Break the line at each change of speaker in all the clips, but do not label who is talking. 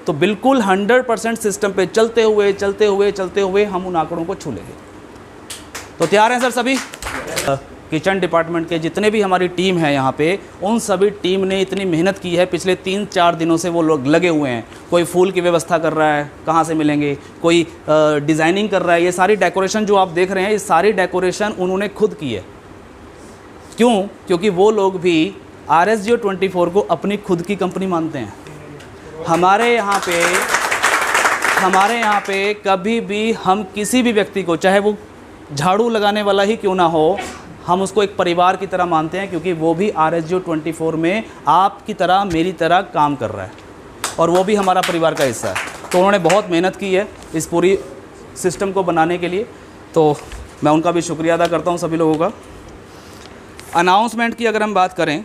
तो बिल्कुल 100% सिस्टम पे चलते हुए हम उन आंकड़ों को छू लेंगे। तो तैयार हैं सर सभी? किचन डिपार्टमेंट के जितने भी हमारी टीम है यहाँ पे, उन सभी टीम ने इतनी मेहनत की है, पिछले 3-4 दिनों से वो लोग लगे हुए हैं। कोई फूल की व्यवस्था कर रहा है, कहाँ से मिलेंगे, कोई डिज़ाइनिंग कर रहा है। ये सारी डेकोरेशन जो आप देख रहे हैं, ये सारी डेकोरेशन उन्होंने खुद की है। क्यों? क्योंकि वो लोग भी RSGO24 को अपनी खुद की कंपनी मानते हैं। हमारे यहाँ पे कभी भी हम किसी भी व्यक्ति को, चाहे वो झाड़ू लगाने वाला ही क्यों ना हो, हम उसको एक परिवार की तरह मानते हैं, क्योंकि वो भी RSGO24 में आपकी तरह मेरी तरह काम कर रहा है और वो भी हमारा परिवार का हिस्सा है। तो उन्होंने बहुत मेहनत की है इस पूरी सिस्टम को बनाने के लिए, तो मैं उनका भी शुक्रिया अदा करता हूँ सभी लोगों का। अनाउंसमेंट की अगर हम बात करें,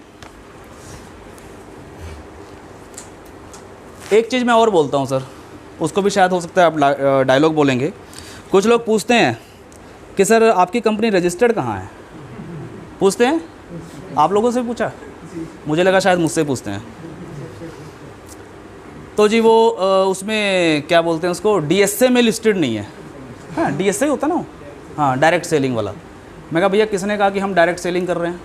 एक चीज़ मैं और बोलता हूँ सर, उसको भी शायद हो सकता है आप डायलॉग बोलेंगे। कुछ लोग पूछते हैं कि सर आपकी कंपनी रजिस्टर्ड कहाँ है? पूछते हैं, आप लोगों से पूछा? मुझे लगा शायद मुझसे पूछते हैं। तो जी वो उसमें क्या बोलते हैं उसको, DSA में लिस्टेड नहीं है। हाँ, DSA होता ना, हाँ, डायरेक्ट सेलिंग वाला। मैं कहा भैया किसने कहा कि हम डायरेक्ट सेलिंग कर रहे हैं?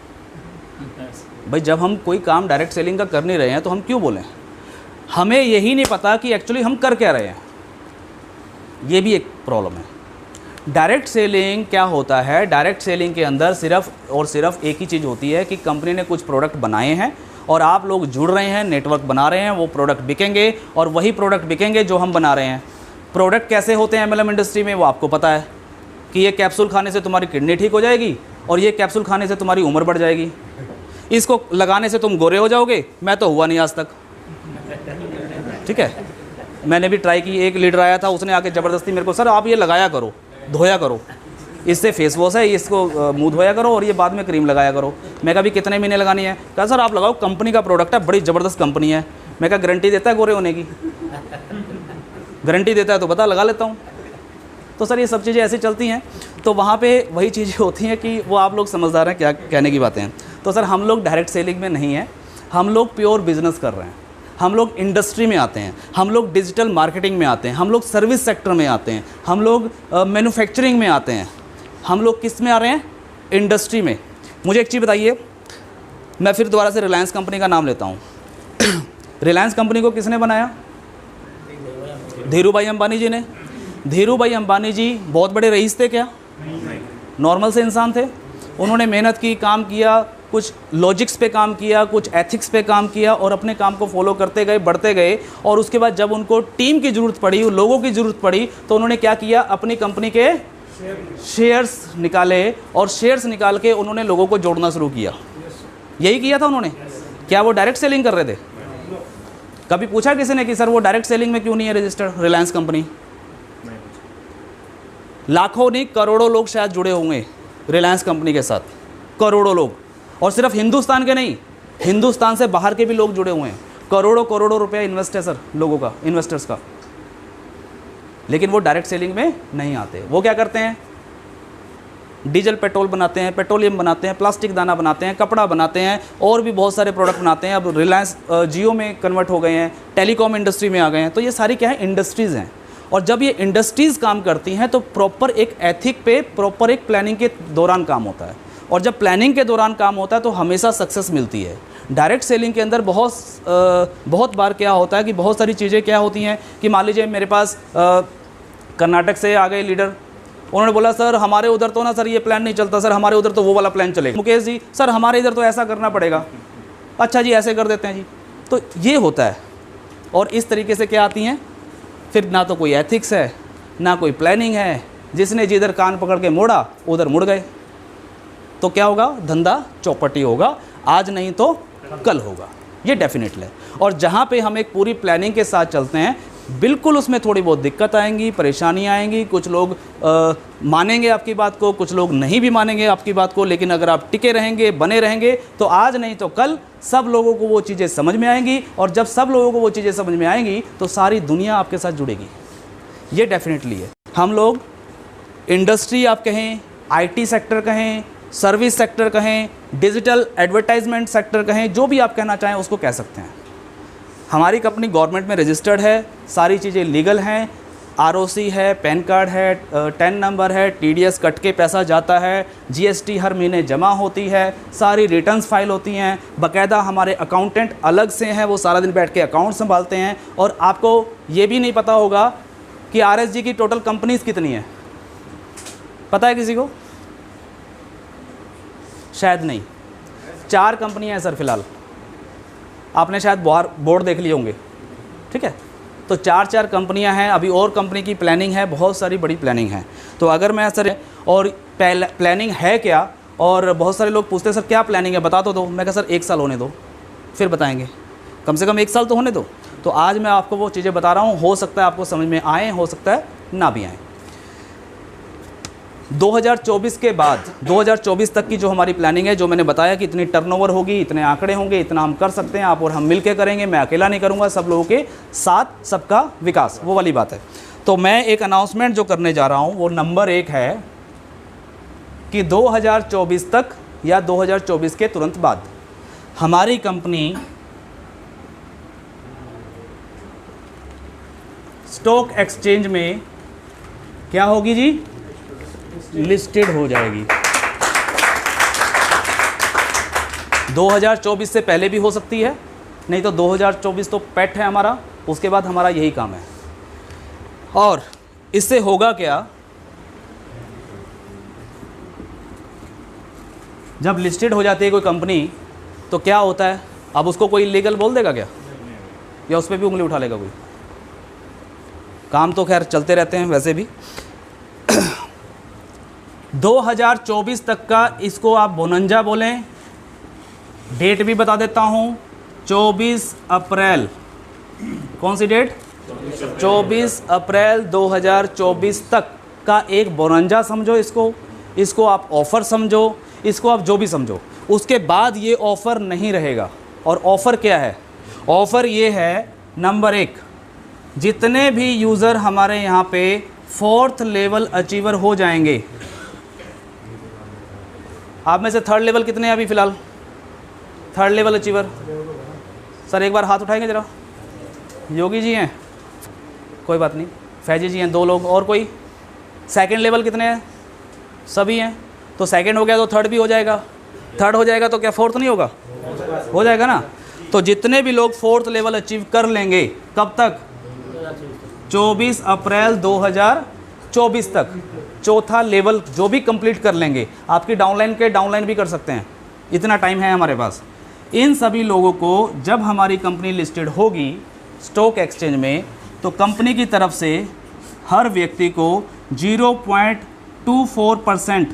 भाई जब हम कोई काम डायरेक्ट सेलिंग का कर नहीं रहे हैं तो हम क्यों बोलें? हमें यही नहीं पता कि एक्चुअली हम कर क्या रहे हैं, ये भी एक प्रॉब्लम है। डायरेक्ट सेलिंग क्या होता है? डायरेक्ट सेलिंग के अंदर सिर्फ और सिर्फ एक ही चीज़ होती है कि कंपनी ने कुछ प्रोडक्ट बनाए हैं और आप लोग जुड़ रहे हैं, नेटवर्क बना रहे हैं, वो प्रोडक्ट बिकेंगे और वही प्रोडक्ट बिकेंगे जो हम बना रहे हैं। प्रोडक्ट कैसे होते हैं MLM इंडस्ट्री में, वो आपको पता है कि ये कैप्सूल खाने से तुम्हारी किडनी ठीक हो जाएगी और ये कैप्सूल खाने से तुम्हारी उम्र बढ़ जाएगी, इसको लगाने से तुम गोरे हो जाओगे। मैं तो हुआ नहीं आज तक, ठीक है। मैंने भी ट्राई की, एक लीडर आया था, उसने आके ज़बरदस्ती मेरे को, सर आप ये लगाया करो, धोया करो, इससे फेस वॉश है, इसको मुंह धोया करो और ये बाद में क्रीम लगाया करो। मैं कहा भी कितने महीने लगानी है? कहा सर आप लगाओ, कंपनी का प्रोडक्ट है, बड़ी ज़बरदस्त कंपनी है। मैं कहा गारंटी देता है गोरे होने की? गारंटी देता है तो बता, लगा लेता हूँ। तो सर ये सब चीज़ें ऐसी चलती हैं। तो वहाँ पे वही चीज़ें होती हैं कि वो आप लोग समझदार हैं क्या कहने की बातें हैं। तो सर हम लोग डायरेक्ट सेलिंग में नहीं हैं, हम लोग प्योर बिजनेस कर रहे हैं। हम लोग इंडस्ट्री में आते हैं, हम लोग डिजिटल मार्केटिंग में आते हैं, हम लोग सर्विस सेक्टर में आते हैं, हम लोग मैन्युफैक्चरिंग में आते हैं। हम लोग किस में आ रहे हैं? इंडस्ट्री में। मुझे एक चीज़ बताइए, मैं फिर दोबारा से रिलायंस कंपनी का नाम लेता हूँ। रिलायंस कंपनी को किसने बनाया? धीरू भाई अंबानी जी ने। धीरू भाई अंबानी जी बहुत बड़े रईस थे क्या? नॉर्मल से इंसान थे। उन्होंने मेहनत की, काम किया, कुछ लॉजिक्स पे काम किया, कुछ एथिक्स पे काम किया और अपने काम को फॉलो करते गए, बढ़ते गए। और उसके बाद जब उनको टीम की ज़रूरत पड़ी, लोगों की ज़रूरत पड़ी, तो उन्होंने क्या किया? अपनी कंपनी के शेयर्स निकाले और शेयर्स निकाल के उन्होंने लोगों को जोड़ना शुरू किया। यही किया था उन्होंने। क्या वो डायरेक्ट सेलिंग कर रहे थे? कभी पूछा किसी ने कि सर वो डायरेक्ट सेलिंग में क्यों नहीं है रजिस्टर्ड रिलायंस कंपनी? लाखों नहीं, करोड़ों लोग शायद जुड़े होंगे रिलायंस कंपनी के साथ, करोड़ों लोग। और सिर्फ हिंदुस्तान के नहीं, हिंदुस्तान से बाहर के भी लोग जुड़े हुए हैं। करोड़ों करोड़ों रुपया इन्वेस्ट है सर लोगों का, इन्वेस्टर्स का। लेकिन वो डायरेक्ट सेलिंग में नहीं आते। वो क्या करते हैं? डीजल पेट्रोल बनाते हैं, पेट्रोलियम बनाते हैं, प्लास्टिक दाना बनाते हैं, कपड़ा बनाते हैं और भी बहुत सारे प्रोडक्ट बनाते हैं। अब रिलायंस जियो में कन्वर्ट हो गए हैं, टेलीकॉम इंडस्ट्री में आ गए हैं। तो ये सारी क्या है? इंडस्ट्रीज़ हैं। और जब ये इंडस्ट्रीज़ काम करती हैं तो प्रॉपर एक एथिक पे, प्रॉपर एक प्लानिंग के दौरान काम होता है। और जब प्लानिंग के दौरान काम होता है तो हमेशा सक्सेस मिलती है। डायरेक्ट सेलिंग के अंदर बहुत बार क्या होता है कि बहुत सारी चीज़ें क्या होती हैं कि मान लीजिए मेरे पास कर्नाटक से आ गए लीडर, उन्होंने बोला सर हमारे उधर तो ना सर ये प्लान नहीं चलता, सर हमारे उधर तो वो वाला प्लान चलेगा। मुकेश जी सर हमारे इधर तो ऐसा करना पड़ेगा। अच्छा जी ऐसे कर देते हैं जी। तो ये होता है। और इस तरीके से क्या आती हैं फिर, ना तो कोई एथिक्स है, ना कोई प्लानिंग है। जिसने जिधर कान पकड़ के मोड़ा उधर मुड़ गए। तो क्या होगा? धंधा चौपटी होगा, आज नहीं तो कल होगा, ये डेफिनेटली है। और जहाँ पे हम एक पूरी प्लानिंग के साथ चलते हैं, बिल्कुल उसमें थोड़ी बहुत दिक्कत आएंगी, परेशानी आएंगी। कुछ लोग मानेंगे आपकी बात को, कुछ लोग नहीं भी मानेंगे आपकी बात को। लेकिन अगर आप टिके रहेंगे, बने रहेंगे, तो आज नहीं तो कल सब लोगों को वो चीज़ें समझ में आएंगी। और जब सब लोगों को वो चीज़ें समझ में आएंगी तो सारी दुनिया आपके साथ जुड़ेगी। ये डेफिनेटली है। हम लोग इंडस्ट्री आप कहें, IT सेक्टर कहें, सर्विस सेक्टर कहें, डिजिटल एडवर्टाइजमेंट सेक्टर कहें, जो भी आप कहना चाहें उसको कह सकते हैं। हमारी कंपनी गवर्नमेंट में रजिस्टर्ड है, सारी चीज़ें लीगल हैं, आरओसी है, पैन कार्ड है, टेन नंबर है, टीडीएस कट के पैसा जाता है, जीएसटी हर महीने जमा होती है, सारी रिटर्न्स फाइल होती हैं, बाकायदा हमारे अकाउंटेंट अलग से हैं, वो सारा दिन बैठ के अकाउंट संभालते हैं। और आपको ये भी नहीं पता होगा कि आरएसजी की टोटल कंपनीज कितनी है, पता है किसी को? शायद नहीं। 4 कंपनियां हैं सर फिलहाल, आपने शायद बोर्ड देख लिए होंगे, ठीक है। तो 4 कंपनियां हैं, अभी और कंपनी की प्लानिंग है, बहुत सारी बड़ी प्लानिंग है। तो अगर मैं सर, और प्लानिंग है क्या, और बहुत सारे लोग पूछते हैं सर क्या प्लानिंग है बता तो दो। मैं कहा सर 1 साल होने दो फिर बताएंगे, कम से कम 1 साल तो होने दो। तो आज मैं आपको वो चीज़ें बता रहा हूँ, हो सकता है आपको समझ में आए, हो सकता है ना भी आए। 2024 के बाद 2024 तक की जो हमारी प्लानिंग है, जो मैंने बताया कि इतनी टर्नओवर होगी, इतने आंकड़े होंगे, इतना हम कर सकते हैं, आप और हम मिलकर करेंगे, मैं अकेला नहीं करूंगा, सब लोगों के साथ सबका विकास, वो वाली बात है। तो मैं एक अनाउंसमेंट जो करने जा रहा हूं वो नंबर 1 है कि 2024 तक या 2024 के तुरंत बाद हमारी कंपनी स्टॉक एक्सचेंज में क्या होगी जी? लिस्टेड हो जाएगी। 2024 से पहले भी हो सकती है, नहीं तो 2024 तो पेट है हमारा, उसके बाद हमारा यही काम है। और इससे होगा क्या, जब लिस्टेड हो जाती है कोई कंपनी तो क्या होता है, अब उसको कोई लीगल बोल देगा क्या, या उस पर भी उंगली उठा लेगा कोई? काम तो खैर चलते रहते हैं वैसे भी। 2024 तक का इसको आप बोनंजा बोलें। डेट भी बता देता हूं, 24 अप्रैल, कौन सी डेट? 24 अप्रैल 2024 तक का एक बोनंजा समझो इसको आप ऑफ़र समझो, इसको आप जो भी समझो। उसके बाद ये ऑफ़र नहीं रहेगा। और ऑफ़र क्या है? ऑफ़र ये है, नंबर 1, जितने भी यूज़र हमारे यहाँ पे 4th लेवल अचीवर हो जाएंगे, आप में से 3rd लेवल कितने हैं अभी फ़िलहाल? 3rd लेवल अचीवर सर एक बार हाथ उठाएंगे ज़रा। योगी जी हैं, कोई बात नहीं, फैजी जी हैं, 2 लोग, और कोई? 2nd लेवल कितने हैं? सभी हैं। तो 2nd हो गया तो 3rd भी हो जाएगा, 3rd हो जाएगा तो क्या 4th नहीं होगा? हो जाएगा ना। तो जितने भी लोग 4th लेवल अचीव कर लेंगे, कब तक? 24 अप्रैल 2024 तक 4था लेवल जो भी कंप्लीट कर लेंगे, आपकी डाउनलाइन भी कर सकते हैं, इतना टाइम है हमारे पास। इन सभी लोगों को जब हमारी कंपनी लिस्टेड होगी स्टॉक एक्सचेंज में, तो कंपनी की तरफ से हर व्यक्ति को 0.24%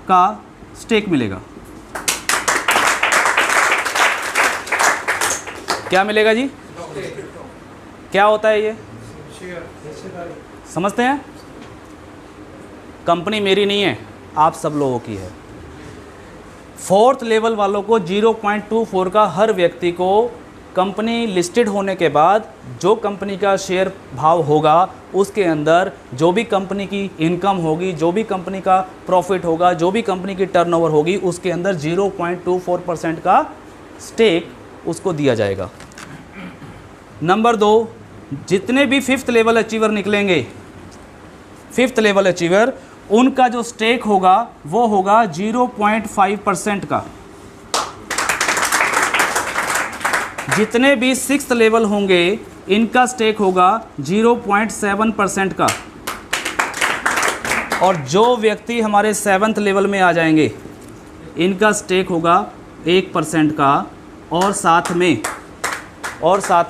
का स्टेक मिलेगा। क्या मिलेगा जी? क्या होता है ये? समझते हैं? कंपनी मेरी नहीं है, आप सब लोगों की है। 4th लेवल वालों को 0.24 का हर व्यक्ति को कंपनी लिस्टेड होने के बाद जो कंपनी का शेयर भाव होगा उसके अंदर जो भी कंपनी की इनकम होगी, जो भी कंपनी का प्रॉफिट होगा, जो भी कंपनी की टर्नओवर होगी, उसके अंदर 0.24% का स्टेक उसको दिया जाएगा। नंबर 2, जितने भी 5th लेवल अचीवर निकलेंगे, 5th लेवल अचीवर, उनका जो स्टेक होगा वो होगा 0.5% का। जितने भी 6th लेवल होंगे इनका स्टेक होगा 0.7% का। और जो व्यक्ति हमारे 7th लेवल में आ जाएंगे इनका स्टेक होगा 1% का। और साथ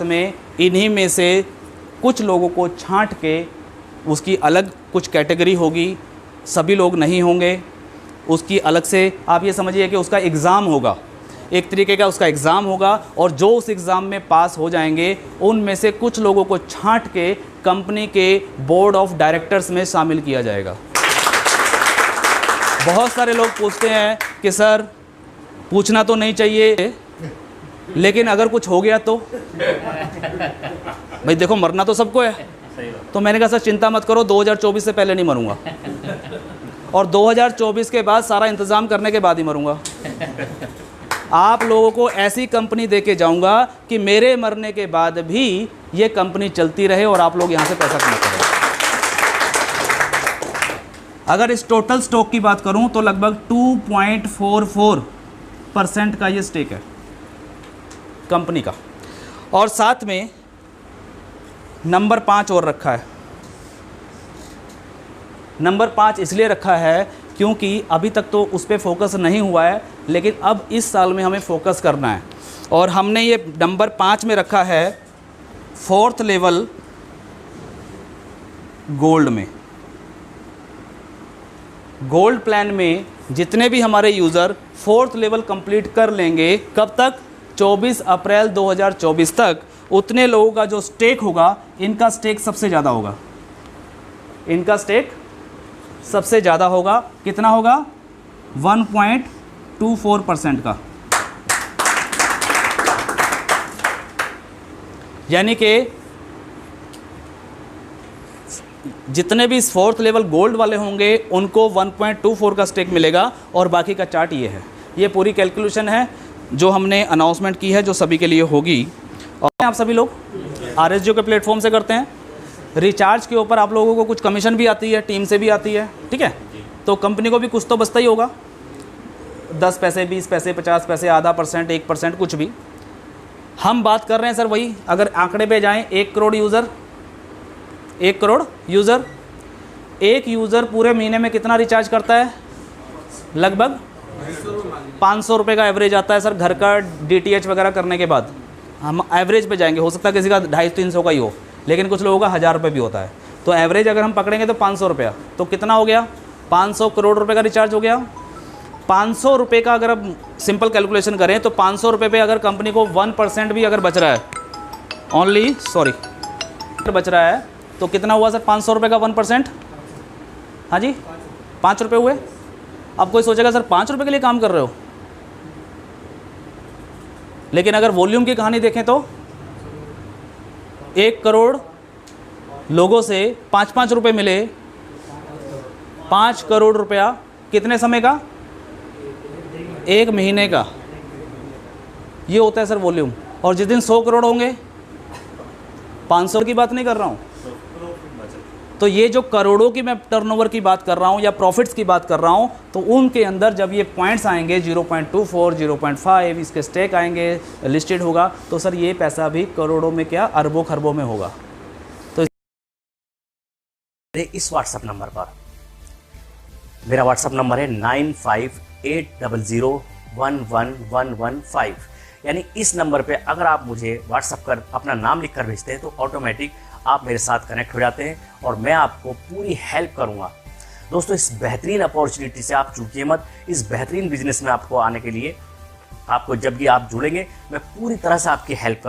में इन्हीं में से कुछ लोगों को छांट के उसकी अलग कुछ कैटेगरी होगी, सभी लोग नहीं होंगे, उसकी अलग से आप ये समझिए कि उसका एग्ज़ाम होगा, एक तरीके का उसका एग्ज़ाम होगा। और जो उस एग्ज़ाम में पास हो जाएंगे उनमें से कुछ लोगों को छांट के कंपनी के बोर्ड ऑफ डायरेक्टर्स में शामिल किया जाएगा। बहुत सारे लोग पूछते हैं कि सर पूछना तो नहीं चाहिए, लेकिन अगर कुछ हो गया तो? भाई देखो, मरना तो सबको है। तो मैंने कहा सर चिंता मत करो, 2024 से पहले नहीं मरूंगा, और 2024 के बाद सारा इंतज़ाम करने के बाद ही मरूंगा। आप लोगों को ऐसी कंपनी दे के जाऊंगा कि मेरे मरने के बाद भी ये कंपनी चलती रहे और आप लोग यहां से पैसा कमाते रहे। अगर इस टोटल स्टॉक की बात करूं तो लगभग 2.44% का ये स्टेक है कंपनी का। और साथ में नंबर 5 और रखा है। नंबर 5 इसलिए रखा है क्योंकि अभी तक तो उस पर फोकस नहीं हुआ है, लेकिन अब इस साल में हमें फोकस करना है। और हमने ये नंबर 5 में रखा है 4th लेवल गोल्ड में। गोल्ड प्लान में जितने भी हमारे यूज़र 4th लेवल कंप्लीट कर लेंगे, कब तक? 24 अप्रैल 2024 तक, उतने लोगों का जो स्टेक होगा, इनका स्टेक सबसे ज़्यादा होगा। इनका स्टेक सबसे ज़्यादा होगा। कितना होगा? 1.24% का। यानी कि जितने भी 4th लेवल गोल्ड वाले होंगे उनको 1.24 का स्टेक मिलेगा। और बाकी का चार्ट ये है। ये पूरी कैलकुलेशन है जो हमने अनाउंसमेंट की है, जो सभी के लिए होगी। और आप सभी लोग RSGO के प्लेटफॉर्म से करते हैं। रिचार्ज के ऊपर आप लोगों को कुछ कमीशन भी आती है, टीम से भी आती है, ठीक है। तो कंपनी को भी कुछ तो बचता ही होगा, 10 पैसे, 20 पैसे, 50 पैसे, आधा %, 1%, कुछ भी। हम बात कर रहे हैं सर वही, अगर आंकड़े पे जाएं, 1 करोड़ यूज़र, 1 करोड़ यूज़र, एक यूज़र पूरे महीने में कितना रिचार्ज करता है? लगभग 500 रुपये का एवरेज आता है सर, घर का DTH वगैरह करने के बाद। हम एवरेज पे जाएंगे, हो सकता है किसी का 250-300 का ही हो, लेकिन कुछ लोगों का 1000 रुपये भी होता है। तो एवरेज अगर हम पकड़ेंगे तो 500 रुपया, तो कितना हो गया? 500 करोड़ रुपए का रिचार्ज हो गया। 500 रुपये का अगर अब सिंपल कैलकुलेशन करें तो 500 रुपये पे अगर कंपनी को 1% भी अगर बच रहा है, ओनली बच रहा है, तो कितना हुआ सर? 500 रुपये का 1%, हाँ जी, 5 रुपये हुए। अब कोई सोचेगा सर 5 रुपये के लिए काम कर रहे हो, लेकिन अगर वॉल्यूम की कहानी देखें तो 1 करोड़ लोगों से 5-5 रुपये मिले, 5 करोड़ रुपया कितने समय का? 1 महीने का। ये होता है सर वॉल्यूम। और जिस दिन 100 करोड़ होंगे, 500 की बात नहीं कर रहा हूँ, तो ये जो करोड़ों की मैं टर्नओवर की बात कर रहा हूँ या प्रॉफिट्स की बात कर रहा हूँ, तो उनके अंदर जब ये पॉइंट्स आएंगे 0.24, 0.5, इसके स्टेक आएंगे, लिस्टेड होगा, तो सर ये पैसा भी करोड़ों में क्या, अरबों खरबों में होगा। तो
इस व्हाट्सएप नंबर पर, मेरा व्हाट्सएप नंबर है 9580011115, यानी इस नंबर पे अगर आप मुझे व्हाट्सएप कर अपना नाम लिखकर भेजते हैं तो ऑटोमेटिक आप मेरे साथ कनेक्ट हो जाते हैं और मैं आपको पूरी हेल्प करूंगा। दोस्तों, इस बेहतरीन अपॉर्चुनिटी से आप चूकिए मत। इस बेहतरीन बिजनेस में आपको आने के लिए, आपको जब भी आप जुड़ेंगे, मैं पूरी तरह से आपकी हेल्प